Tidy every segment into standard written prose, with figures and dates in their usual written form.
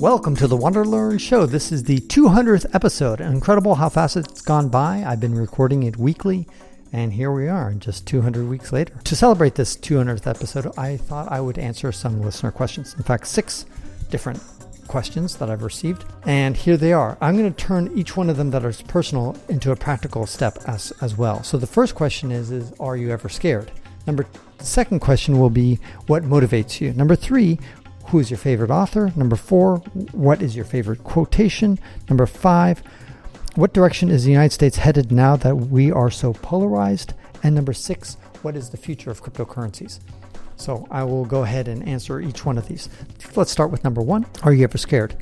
Welcome to the WanderLearn Show. This is the 200th episode. Incredible how fast it's gone by. I've been recording it weekly, and here we are, just 200 weeks later. To celebrate this 200th episode, I thought I would answer some listener questions. In fact, 6 different questions that I've received, and here they are. I'm going to turn each one of them that is personal into a practical step as well. So the first question is are you ever scared? The second question will be, what motivates you? Number 3, who is your favorite author? Number 4, what is your favorite quotation? Number 5, what direction is the United States headed now that we are so polarized? And number 6, what is the future of cryptocurrencies? So I will go ahead and answer each one of these. Let's start with number 1. Are you ever scared?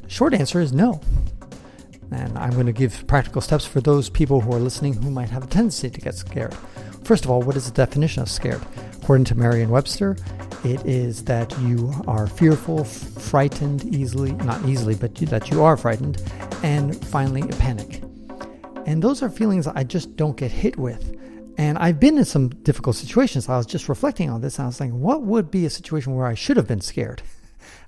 Short answer is no. And I'm going to give practical steps for those people who are listening who might have a tendency to get scared. First of all, what is the definition of scared? According to Merriam-Webster, it is that you are fearful, frightened not easily, but that you are frightened, and finally panic. And those are feelings I just don't get hit with. And I've been in some difficult situations. I was just reflecting on this, and I was thinking, what would be a situation where I should have been scared?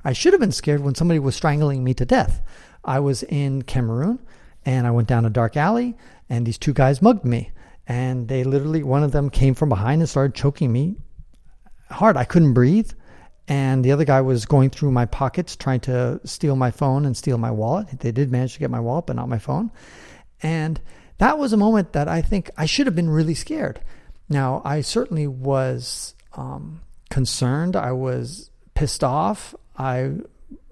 I should have been scared when somebody was strangling me to death. I was in Cameroon, and I went down a dark alley, and these 2 guys mugged me. And they literally, one of them came from behind and started choking me hard. I couldn't breathe. And the other guy was going through my pockets, trying to steal my phone and steal my wallet. They did manage to get my wallet, but not my phone. And that was a moment that I think I should have been really scared. Now, I certainly was concerned. I was pissed off.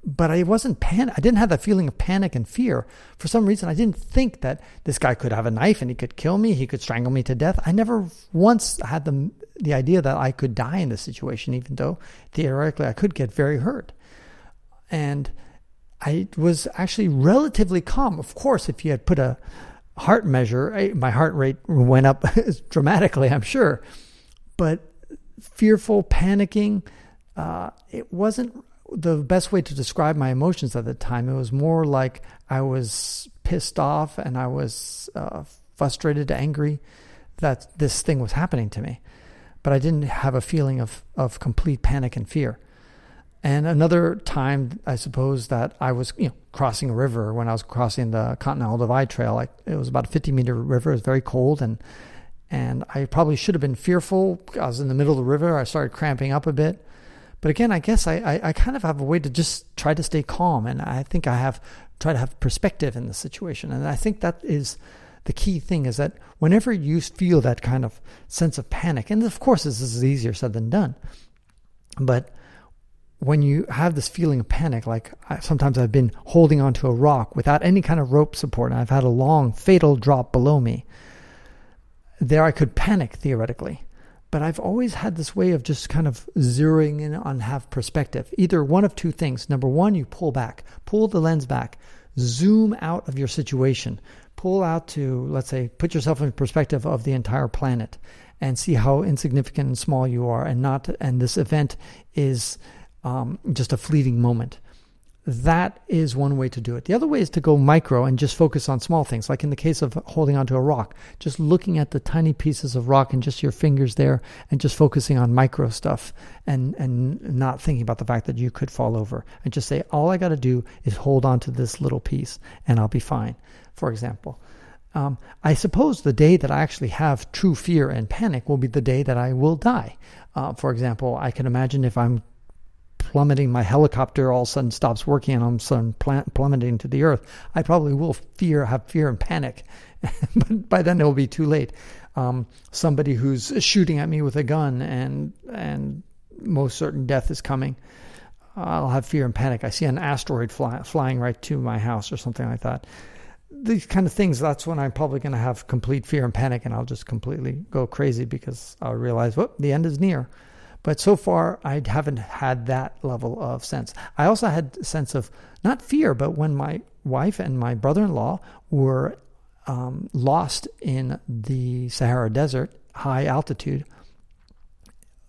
But I wasn't panic. I didn't have that feeling of panic and fear. For some reason, I didn't think that this guy could have a knife and he could kill me. He could strangle me to death. I never once had the idea that I could die in this situation, even though theoretically I could get very hurt. And I was actually relatively calm. Of course, if you had put a heart measure, my heart rate went up dramatically, I'm sure. But fearful, panicking, it wasn't the best way to describe my emotions at the time. It was more like I was pissed off and I was frustrated, angry that this thing was happening to me. But I didn't have a feeling of complete panic and fear. And another time, I suppose, that I was crossing a river when I was crossing the Continental Divide Trail. It was about a 50-meter river. It was very cold, and I probably should have been fearful. I was in the middle of the river. I started cramping up a bit. But again, I guess I kind of have a way to just try to stay calm. And I think I have tried to have perspective in the situation. And I think that is the key thing, is that whenever you feel that kind of sense of panic, and of course this is easier said than done, but when you have this feeling of panic, like sometimes I've been holding onto a rock without any kind of rope support, and I've had a long, fatal drop below me, there I could panic theoretically. But I've always had this way of just kind of zeroing in on have perspective. Either one of 2 things. Number 1, you pull the lens back, zoom out of your situation, pull out to, let's say, put yourself in perspective of the entire planet and see how insignificant and small you are, and this event is just a fleeting moment. That is one way to do it. The other way is to go micro and just focus on small things. Like in the case of holding onto a rock, just looking at the tiny pieces of rock and just your fingers there and just focusing on micro stuff and not thinking about the fact that you could fall over, and just say, all I got to do is hold on to this little piece and I'll be fine, for example. I suppose the day that I actually have true fear and panic will be the day that I will die. For example, I can imagine if I'm plummeting, my helicopter all of a sudden stops working and I'm suddenly plummeting to the earth, I probably will have fear and panic. But by then it will be too late. Somebody who's shooting at me with a gun and most certain death is coming, I'll have fear and panic. I see an asteroid flying right to my house or something like that. These kind of things, that's when I'm probably going to have complete fear and panic, and I'll just completely go crazy because I'll realize, the end is near. But so far, I haven't had that level of sense. I also had a sense of, not fear, but when my wife and my brother-in-law were lost in the Sahara Desert, high altitude,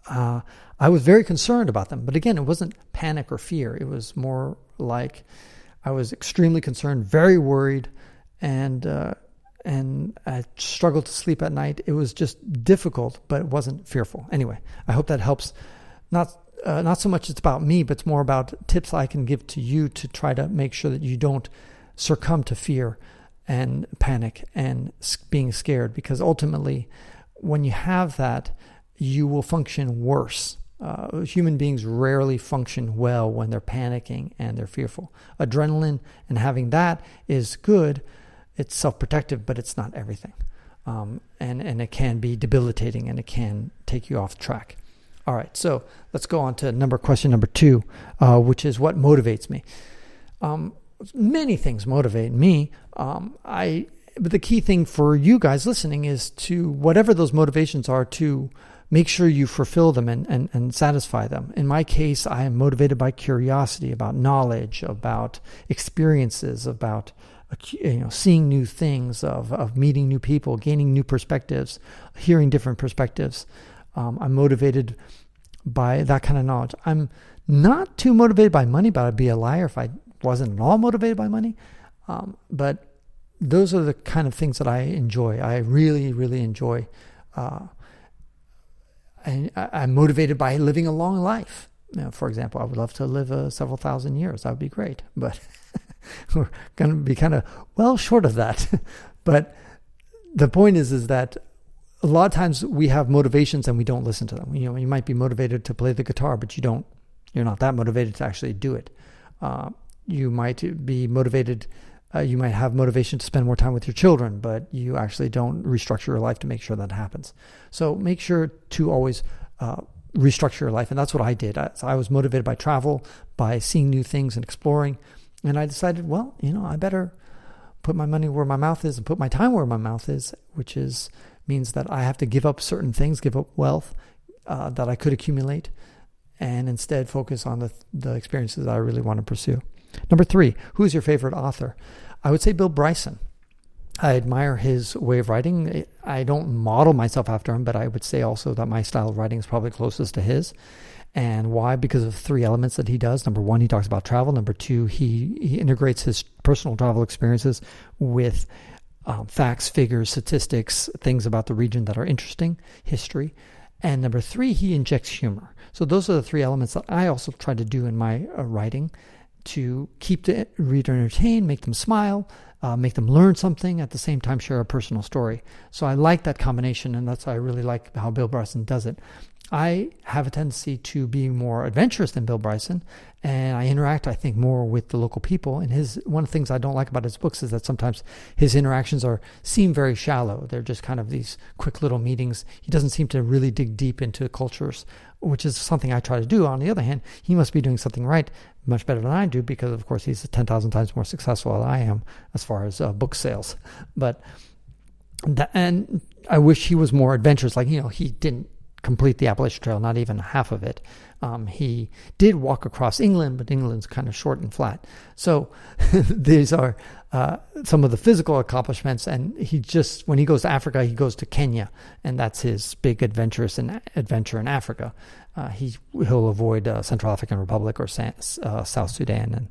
I was very concerned about them. But again, it wasn't panic or fear. It was more like I was extremely concerned, very worried, and I struggled to sleep at night. It was just difficult, but it wasn't fearful. Anyway, I hope that helps. Not not so much it's about me, but it's more about tips I can give to you to try to make sure that you don't succumb to fear and panic and being scared, because ultimately when you have that, you will function worse. Human beings rarely function well when they're panicking and they're fearful. Adrenaline and having that is good. It's self-protective, but it's not everything. And it can be debilitating, and it can take you off track. All right, so let's go on to question number 2, which is what motivates me. Many things motivate me. But the key thing for you guys listening is to, whatever those motivations are, to make sure you fulfill them and satisfy them. In my case, I am motivated by curiosity, about knowledge, about experiences, about seeing new things, of meeting new people, gaining new perspectives, hearing different perspectives. I'm motivated by that kind of knowledge. I'm not too motivated by money, but I'd be a liar if I wasn't at all motivated by money. But those are the kind of things that I enjoy. I really, really enjoy. And I'm motivated by living a long life. For example, I would love to live several thousand years. That would be great. But we're going to be kind of well short of that. But the point is that a lot of times we have motivations and we don't listen to them. You might be motivated to play the guitar, but you're not that motivated to actually do it. You might be motivated, you might have motivation to spend more time with your children, but you actually don't restructure your life to make sure that happens. So make sure to always restructure your life. And that's what I did. I was motivated by travel, by seeing new things and exploring. And I decided, I better put my money where my mouth is and put my time where my mouth is, which means that I have to give up certain things, give up wealth that I could accumulate, and instead focus on the experiences that I really want to pursue. Number 3, who's your favorite author? I would say Bill Bryson. I admire his way of writing. I don't model myself after him, but I would say also that my style of writing is probably closest to his. And why? Because of 3 elements that he does. Number 1, he talks about travel. Number 2, he integrates his personal travel experiences with facts, figures, statistics, things about the region that are interesting, history. And number 3, he injects humor. So those are the 3 elements that I also try to do in my writing, to keep the reader entertained, make them smile, make them learn something, at the same time share a personal story. So I like that combination, and that's why I really like how Bill Bryson does it. I have a tendency to be more adventurous than Bill Bryson, and I interact, I think, more with the local people. And one of the things I don't like about his books is that sometimes his interactions seem very shallow. They're just kind of these quick little meetings. He doesn't seem to really dig deep into cultures, which is something I try to do. On the other hand, he must be doing something right, much better than I do, because of course he's 10,000 times more successful than I am as far as book sales. And I wish he was more adventurous. He didn't complete the Appalachian Trail, not even half of it. He did walk across England, but England's kind of short and flat. So these are some of the physical accomplishments. And when he goes to Africa, he goes to Kenya, and that's his big adventure in Africa. He'll avoid Central African Republic or South Sudan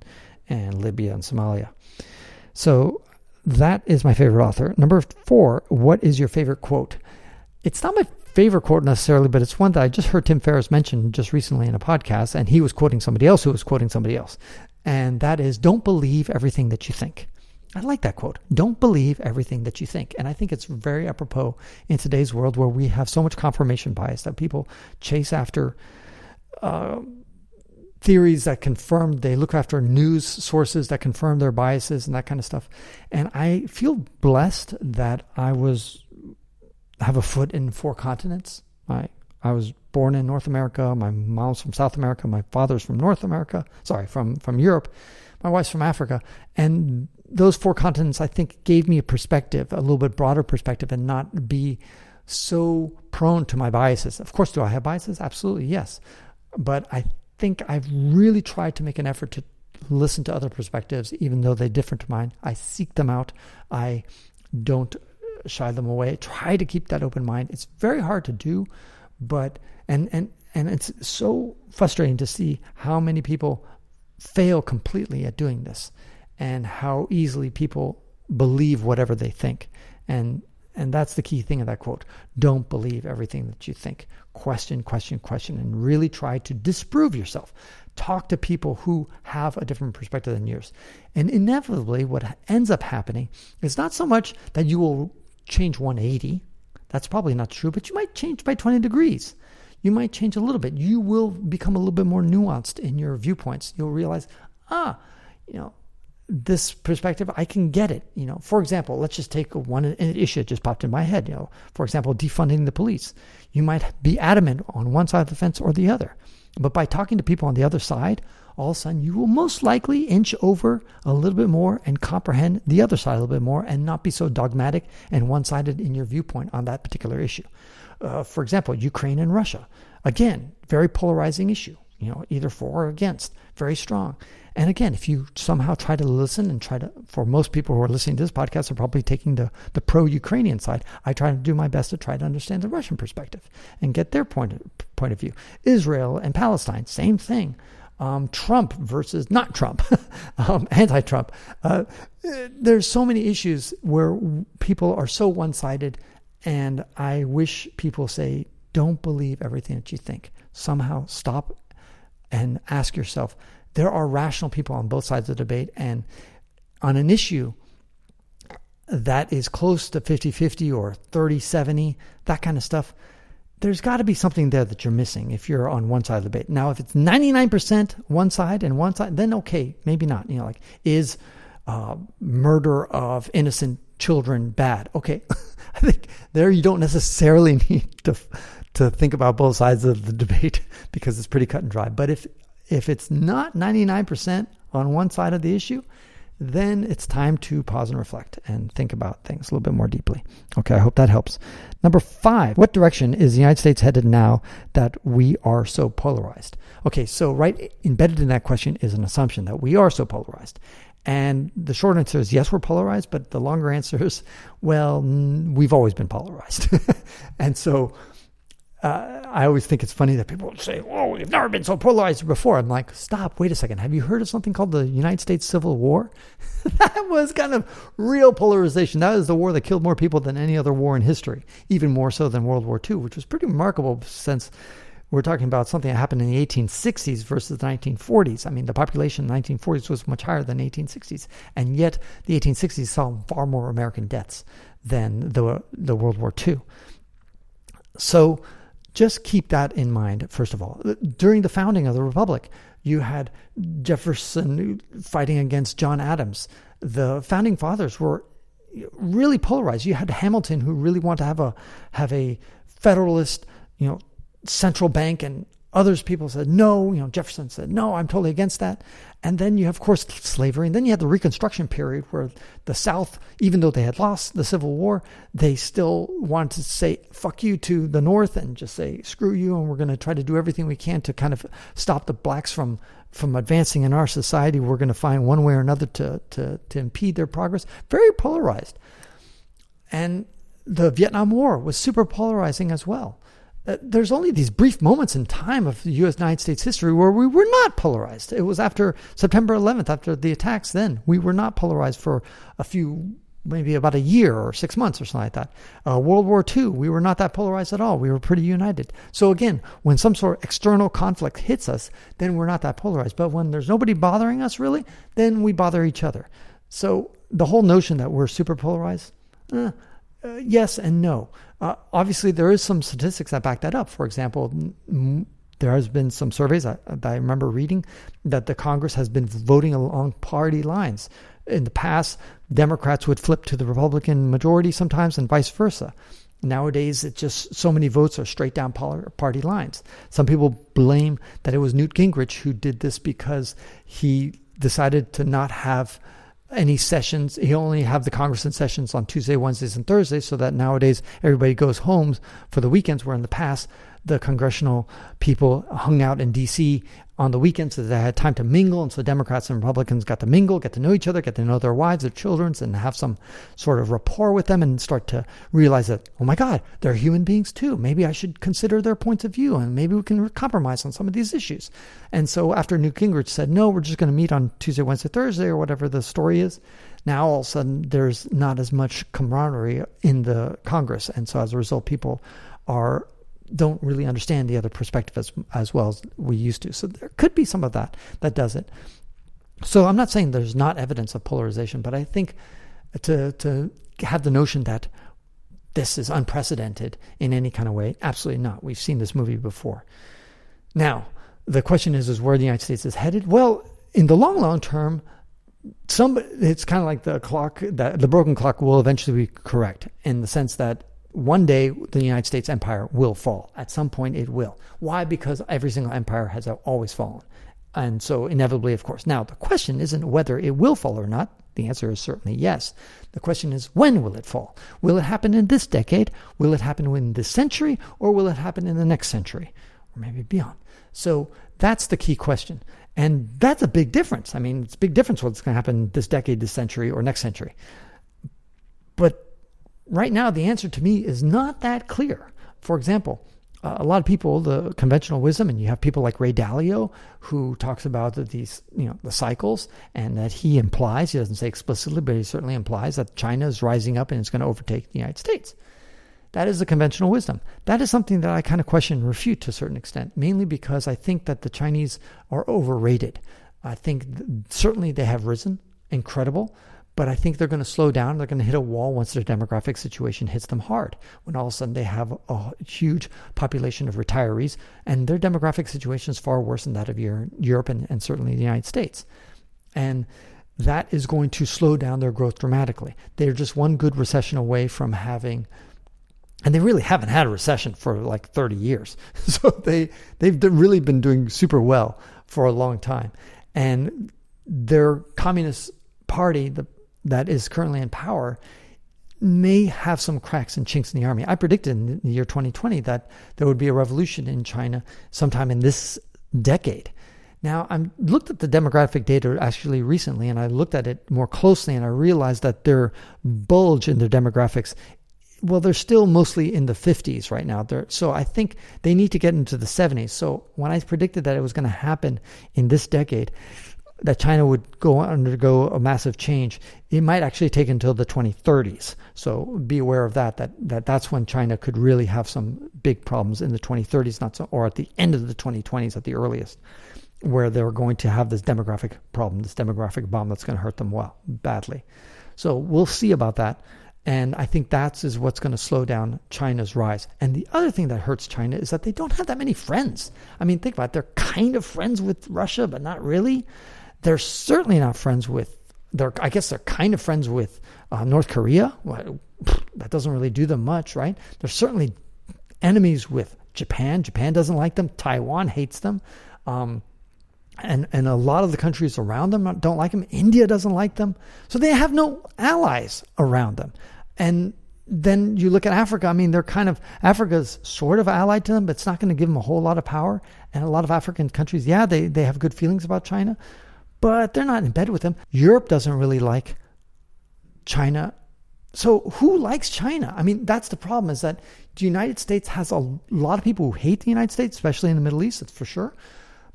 and Libya and Somalia. So that is my favorite author. Number 4, what is your favorite quote? It's not my favorite quote necessarily, but it's one that I just heard Tim Ferriss mention just recently in a podcast, and he was quoting somebody else who was quoting somebody else. And that is, don't believe everything that you think. I like that quote. Don't believe everything that you think. And I think it's very apropos in today's world, where we have so much confirmation bias that people chase after theories that confirm, they look after news sources that confirm their biases and that kind of stuff. And I feel blessed that I have a foot in 4 continents. I was born in North America. My mom's from South America. My father's from North America. From Europe. My wife's from Africa. And those 4 continents, I think, gave me a perspective, a little bit broader perspective, and not be so prone to my biases. Of course, do I have biases? Absolutely, yes. But I think I've really tried to make an effort to listen to other perspectives, even though they're different to mine. I seek them out. I don't shy them away. Try to keep that open mind. It's very hard to do, but and it's so frustrating to see how many people fail completely at doing this, and how easily people believe whatever they think. And And that's the key thing of that quote. Don't believe everything that you think. Question, question, question, and really try to disprove yourself. Talk to people who have a different perspective than yours. And inevitably, what ends up happening is not so much that you will change 180. That's probably not true, but you might change by 20 degrees. You might change a little bit. You will become a little bit more nuanced in your viewpoints. You'll realize, this perspective, I can get it. For example, let's just take one issue that just popped in my head. For example, defunding the police. You might be adamant on one side of the fence or the other. But by talking to people on the other side, all of a sudden you will most likely inch over a little bit more and comprehend the other side a little bit more and not be so dogmatic and one-sided in your viewpoint on that particular issue. For example, Ukraine and Russia. Again, very polarizing issue. Either for or against. Very strong. And again, if you somehow try to listen and for most people who are listening to this podcast are probably taking the pro-Ukrainian side. I try to do my best to try to understand the Russian perspective and get their point of view. Israel and Palestine, same thing. Trump versus not Trump, anti-Trump. There's so many issues where people are so one-sided, and I wish people say, don't believe everything that you think. Somehow stop and ask yourself, there are rational people on both sides of the debate, and on an issue that is close to 50-50 or 30-70, that kind of stuff, there's got to be something there that you're missing if you're on one side of the debate. Now, if it's 99% one side and one side, then okay, maybe not. Is murder of innocent children bad? Okay, I think there you don't necessarily need to think about both sides of the debate because it's pretty cut and dry. But if it's not 99% on one side of the issue, then it's time to pause and reflect and think about things a little bit more deeply. Okay, I hope that helps. Number 5, what direction is the United States headed now that we are so polarized? Okay, so right embedded in that question is an assumption that we are so polarized. And the short answer is yes, we're polarized, but the longer answer is, well, we've always been polarized. And so I always think it's funny that people say, oh, we've never been so polarized before. I'm like, stop, wait a second. Have you heard of something called the United States Civil War? That was kind of real polarization. That was the war that killed more people than any other war in history, even more so than World War II, which was pretty remarkable since we're talking about something that happened in the 1860s versus the 1940s. I mean, the population in the 1940s was much higher than the 1860s. And yet the 1860s saw far more American deaths than the World War II. So just keep that in mind, first of all. During the founding of the Republic, you had Jefferson fighting against John Adams. The founding fathers were really polarized. You had Hamilton, who really wanted to have a federalist, central bank, and people said no. Jefferson said no, I'm totally against that. And then you have, of course, slavery. And then you had the Reconstruction period where the South, even though they had lost the Civil War, they still wanted to say fuck you to the North and just say screw you, and we're going to try to do everything we can to kind of stop the blacks from advancing in our society. We're going to find one way or another to impede their progress. Very polarized. And the Vietnam War was super polarizing as well. There's only these brief moments in time of the United States history where we were not polarized. It was after September 11th, after the attacks then. We were not polarized for maybe about a year or 6 months or something like that. World War II, we were not that polarized at all. We were pretty united. So again, when some sort of external conflict hits us, then we're not that polarized. But when there's nobody bothering us really, then we bother each other. So the whole notion that we're super polarized, yes and no. Obviously, there is some statistics that back that up. For example, there has been some surveys that I remember reading that the Congress has been voting along party lines. In the past, Democrats would flip to the Republican majority sometimes and vice versa. Nowadays, it's just so many votes are straight down party lines. Some people blame that it was Newt Gingrich who did this because he decided to not have any sessions. He only have the Congress in sessions on Tuesday, Wednesdays, and Thursdays, so that nowadays everybody goes home for the weekends, where in the past the congressional people hung out in D.C. on the weekend so that they had time to mingle. And so Democrats and Republicans got to mingle, get to know each other, get to know their wives, their children, and have some sort of rapport with them and start to realize that, oh my God, they're human beings too. Maybe I should consider their points of view and maybe we can compromise on some of these issues. And so after Newt Gingrich said, no, we're just going to meet on Tuesday, Wednesday, Thursday, or whatever the story is, now all of a sudden there's not as much camaraderie in the Congress. And so as a result, people don't really understand the other perspective as well as we used to. So there could be some of that does it. So I'm not saying there's not evidence of polarization, but I think to have the notion that this is unprecedented in any kind of way, absolutely not. We've seen this movie before. Now, the question is where the United States is headed. Well, in the long term, it's kind of like the clock, the broken clock will eventually be correct in the sense that one day the United States empire will fall. At some point it will. Why? Because every single empire has always fallen. And so inevitably, of course. Now, the question isn't whether it will fall or not. The answer is certainly yes. The question is, when will it fall? Will it happen in this decade? Will it happen in this century? Or will it happen in the next century? Or maybe beyond. So that's the key question. And that's a big difference. I mean, it's a big difference what's going to happen this decade, this century, or next century. But right now, the answer to me is not that clear. For example, a lot of people, the conventional wisdom, and you have people like Ray Dalio, who talks about these, the cycles, and that he implies, he doesn't say explicitly, but he certainly implies that China is rising up and it's going to overtake the United States. That is the conventional wisdom. That is something that I kind of question and refute to a certain extent, mainly because I think that the Chinese are overrated. I think certainly they have risen, incredible, but I think they're going to slow down. They're going to hit a wall once their demographic situation hits them hard, when all of a sudden they have a huge population of retirees, and their demographic situation is far worse than that of Europe and certainly the United States. And that is going to slow down their growth dramatically. They're just one good recession away from having... And they really haven't had a recession for like 30 years. So they've really been doing super well for a long time. And their Communist Party that is currently in power may have some cracks and chinks in the army. I predicted in the year 2020 that there would be a revolution in China sometime in this decade. Now, I looked at the demographic data actually recently, and I looked at it more closely, and I realized that their bulge in their demographics, well, they're still mostly in the 50s right now. So I think they need to get into the 70s. So when I predicted that it was going to happen in this decade, that China would undergo a massive change, it might actually take until the 2030s. So be aware of that's when China could really have some big problems, in the 2030s, or at the end of the 2020s at the earliest, where they're going to have this demographic problem, this demographic bomb that's going to hurt them badly. So we'll see about that. And I think that is what's going to slow down China's rise. And the other thing that hurts China is that they don't have that many friends. I mean, think about it. They're kind of friends with Russia, but not really. They're certainly not friends with... I guess they're kind of friends with North Korea. Well, that doesn't really do them much, right? They're certainly enemies with Japan. Japan doesn't like them. Taiwan hates them. And a lot of the countries around them don't like them. India doesn't like them. So they have no allies around them. And then you look at Africa. I mean, Africa's sort of allied to them, but it's not going to give them a whole lot of power. And a lot of African countries, they have good feelings about China, but they're not in bed with them. Europe doesn't really like China. So who likes China? I mean, that's the problem, is that the United States has a lot of people who hate the United States, especially in the Middle East, that's for sure.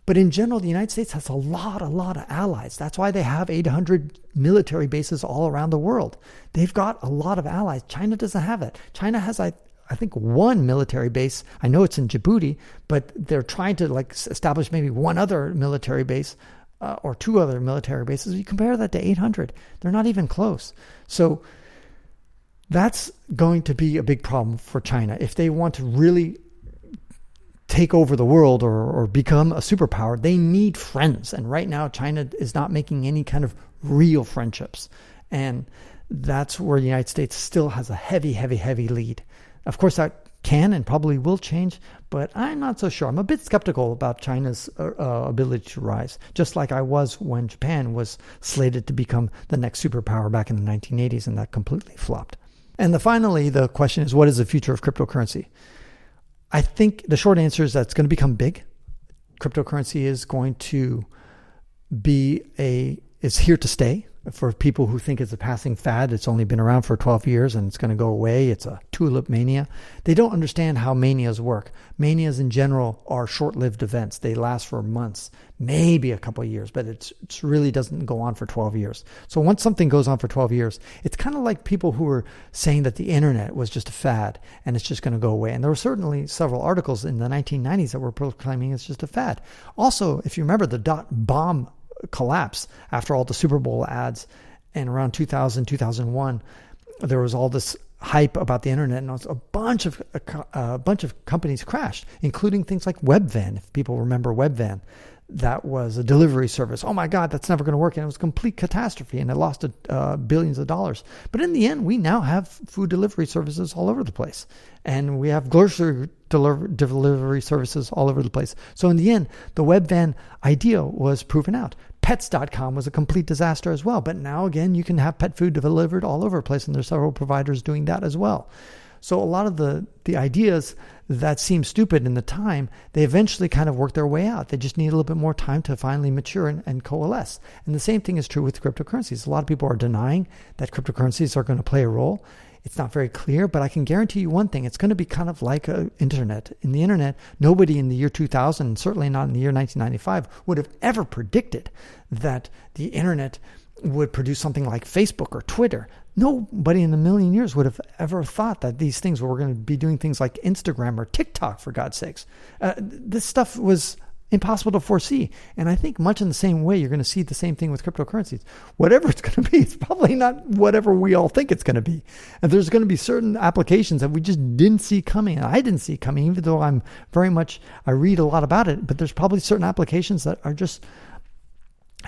But in general, the United States has a lot of allies. That's why they have 800 military bases all around the world. They've got a lot of allies. China doesn't have that. China has, I think, one military base. I know it's in Djibouti, but they're trying to establish maybe one other military base or two other military bases. You compare that to 800. They're not even close. So that's going to be a big problem for China. If they want to really take over the world or become a superpower, they need friends. And right now, China is not making any kind of real friendships. And that's where the United States still has a heavy lead. Of course, that can and probably will change, but I'm not so sure. I'm a bit skeptical about China's ability to rise, just like I was when Japan was slated to become the next superpower back in the 1980s, and that completely flopped. And finally, the question is, what is the future of cryptocurrency? I think the short answer is that it's going to become big. cryptocurrency is going to is here to stay. For people who think it's a passing fad, it's only been around for 12 years and it's going to go away. It's a tulip mania. They don't understand how manias work. Manias in general are short-lived events. They last for months, maybe a couple of years, but it really doesn't go on for 12 years. So once something goes on for 12 years, it's kind of like people who were saying that the internet was just a fad and it's just going to go away. And there were certainly several articles in the 1990s that were proclaiming it's just a fad. Also, if you remember the .bomb collapse after all the Super Bowl ads, and around 2000, 2001, there was all this hype about the internet, and a bunch of companies crashed, including things like Webvan. If people remember Webvan, that was a delivery service. Oh my God, that's never going to work. And it was a complete catastrophe, and it lost billions of dollars. But in the end, we now have food delivery services all over the place. And we have grocery delivery services all over the place. So in the end, the Webvan idea was proven out. Pets.com was a complete disaster as well. But now again, you can have pet food delivered all over the place, and there's several providers doing that as well. So a lot of the ideas that seem stupid in the time, they eventually kind of work their way out. They just need a little bit more time to finally mature and coalesce. And the same thing is true with cryptocurrencies. A lot of people are denying that cryptocurrencies are going to play a role. It's not very clear, but I can guarantee you one thing. It's going to be kind of like internet. In the internet, nobody in the year 2000, and certainly not in the year 1995, would have ever predicted that the internet would produce something like Facebook or Twitter. Nobody in a million years would have ever thought that these things were going to be doing things like Instagram or TikTok, for God's sakes. This stuff was impossible to foresee. And I think much in the same way, you're going to see the same thing with cryptocurrencies. Whatever it's going to be, it's probably not whatever we all think it's going to be. And there's going to be certain applications that we just didn't see coming. I didn't see coming, even though I read a lot about it, but there's probably certain applications that are just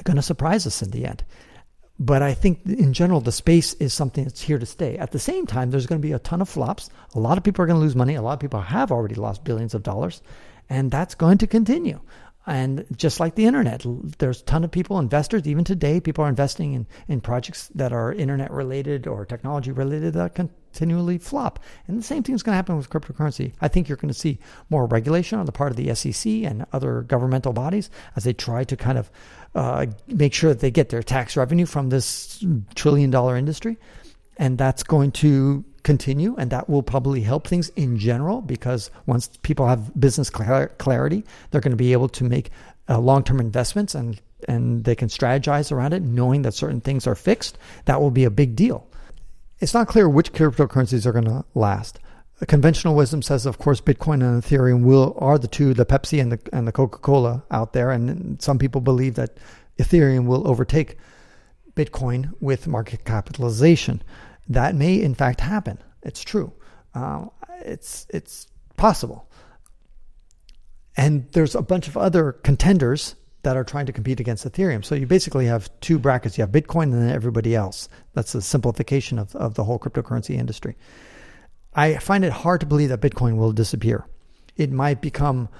going to surprise us in the end. But I think in general, the space is something that's here to stay. At the same time, there's going to be a ton of flops. A lot of people are going to lose money. A lot of people have already lost billions of dollars. And that's going to continue. And just like the internet, there's a ton of people, investors, even today, people are investing in projects that are internet related or technology related that continually flop. And the same thing is going to happen with cryptocurrency. I think you're going to see more regulation on the part of the SEC and other governmental bodies as they try to kind of make sure that they get their tax revenue from this $1 trillion industry. And that's going to continue, and that will probably help things in general, because once people have business clarity, they're going to be able to make long-term investments, and they can strategize around it, knowing that certain things are fixed. That will be a big deal. It's not clear which cryptocurrencies are going to last. Conventional wisdom says, of course, Bitcoin and Ethereum are the two, the Pepsi and the Coca-Cola out there, and some people believe that Ethereum will overtake Bitcoin with market capitalization. That may, in fact, happen. It's true. It's possible. And there's a bunch of other contenders that are trying to compete against Ethereum. So you basically have two brackets. You have Bitcoin and then everybody else. That's a simplification of the whole cryptocurrency industry. I find it hard to believe that Bitcoin will disappear. It might become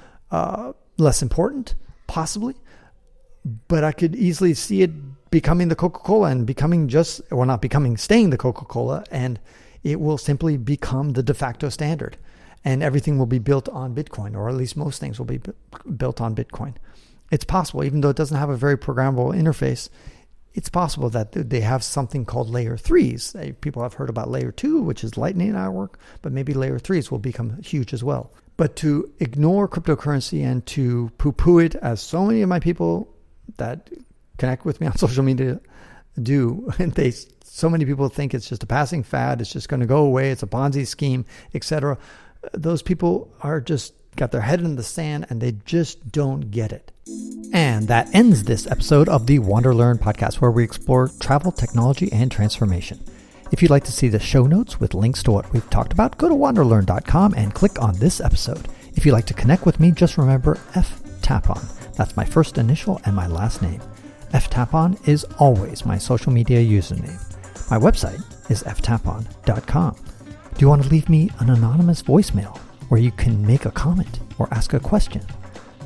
less important, possibly, but I could easily see it becoming the Coca-Cola and staying the Coca-Cola, and it will simply become the de facto standard. And everything will be built on Bitcoin, or at least most things will be built on Bitcoin. It's possible, even though it doesn't have a very programmable interface, it's possible that they have something called layer 3s. People have heard about layer 2, which is Lightning Network, but maybe layer 3s will become huge as well. But to ignore cryptocurrency and to poo-poo it, as so many of my people that connect with me on social media do, and so many people think it's just a passing fad, it's just going to go away, it's a Ponzi scheme, etc. Those people are just got their head in the sand and they just don't get it. And that ends this episode of the WanderLearn podcast, where we explore travel, technology, and transformation. If you'd like to see the show notes with links to what we've talked about, go to wanderlearn.com and click on this episode. If you'd like to connect with me, just remember Tapon. That's my first initial and my last name. Tapon is always my social media username. My website is ftapon.com. Do you want to leave me an anonymous voicemail where you can make a comment or ask a question?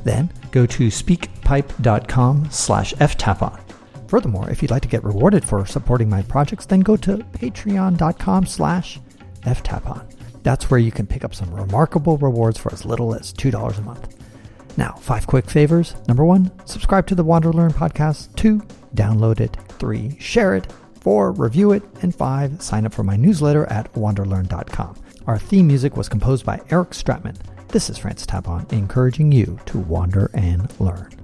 Then go to speakpipe.com/ftapon. Furthermore, if you'd like to get rewarded for supporting my projects, then go to patreon.com/ftapon. That's where you can pick up some remarkable rewards for as little as $2 a month. Now, 5 quick favors. Number 1, subscribe to the WanderLearn podcast. 2, download it. 3, share it. 4, review it. And 5, sign up for my newsletter at WanderLearn.com. Our theme music was composed by Eric Stratman. This is Francis Tapon, encouraging you to wander and learn.